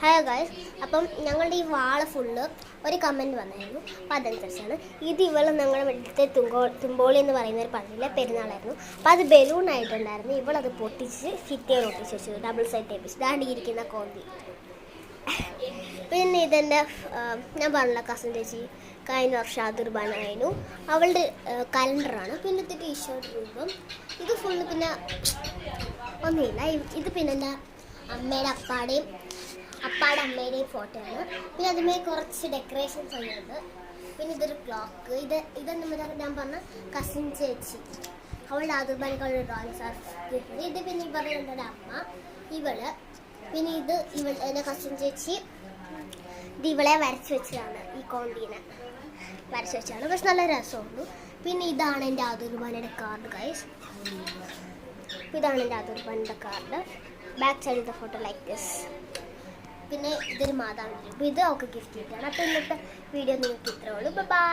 Hello guys, അപ്പം ഞങ്ങളുടെ ഈ വാള് ഫുള്ള് ഒരു കമൻറ്റ് വന്നായിരുന്നു. അപ്പം അതനുസരിച്ചാണ് ഇത് ഞങ്ങളുടെ വീട്ടിലത്തെ തുമ്പോളി എന്ന് പറയുന്ന ഒരു പള്ളിയിലെ പെരുന്നാളായിരുന്നു. അപ്പം അത് ബലൂൺ ആയിട്ടുണ്ടായിരുന്നു. ഇവളത് പൊട്ടിച്ച് ഫിറ്റേർ ഒട്ടിച്ച് വെച്ചു, ഡബിൾ സൈഡ് ടേപ്പിച്ച് ദാണ്ടിയിരിക്കുന്ന കോന്തി. പിന്നെ ഇതെൻ്റെ ഞാൻ പറഞ്ഞില്ല, കസിൻ ചേച്ചി കഴിഞ്ഞ വർഷം അതിർബാനായിരുന്നു. അവളുടെ കലണ്ടറാണ്. പിന്നെ ടീഷർട്ട് രൂപം. ഇത് ഫുള്ള് പിന്നെ ഒന്നുമില്ല. ഇത് പിന്നെ എൻ്റെ അപ്പാടെ അമ്മയുടെയും ഫോട്ടോയാണ്. പിന്നെ അതുമേ കുറച്ച് ഡെക്കറേഷൻസ് ഉണ്ട്. പിന്നെ ഇതൊരു ക്ലോക്ക്. ഇതെന്ന് ഞാൻ പറഞ്ഞ കസിൻ ചേച്ചി അവളുടെ അതിർബാനൊക്കെയുള്ള ഡ്രോയിങ് സാർ. ഇത് പിന്നെ ഈ പറയുന്ന എൻ്റെ അമ്മ, ഇവള്. പിന്നെ എൻ്റെ കസിൻ ചേച്ചി ഇവളെ വരച്ച് വെച്ചതാണ്. ഈ കോണ്ടീനെ വരച്ച് വെച്ചാണ്. പക്ഷെ നല്ല രസമുള്ളൂ. പിന്നെ ഇതാണ് എൻ്റെ അതിർബാനയുടെ കാർഡ് ഗൈസ്. ഇതാണ് എൻ്റെ അതിർബാനയുടെ കാർഡ്. ബാക്ക് സൈഡിലത്തെ ഫോട്ടോ ലൈക്ക് ദിസ്. പിന്നെ ഇതൊരു മാതാവിൻ്റെ. ഇത് ഒക്കെ ഗിഫ്റ്റ് കിട്ടുകയാണ്. അപ്പോൾ ഇന്നത്തെ വീഡിയോ നിങ്ങൾക്ക് ഇത്രേ ഉള്ളൂ. ബൈ.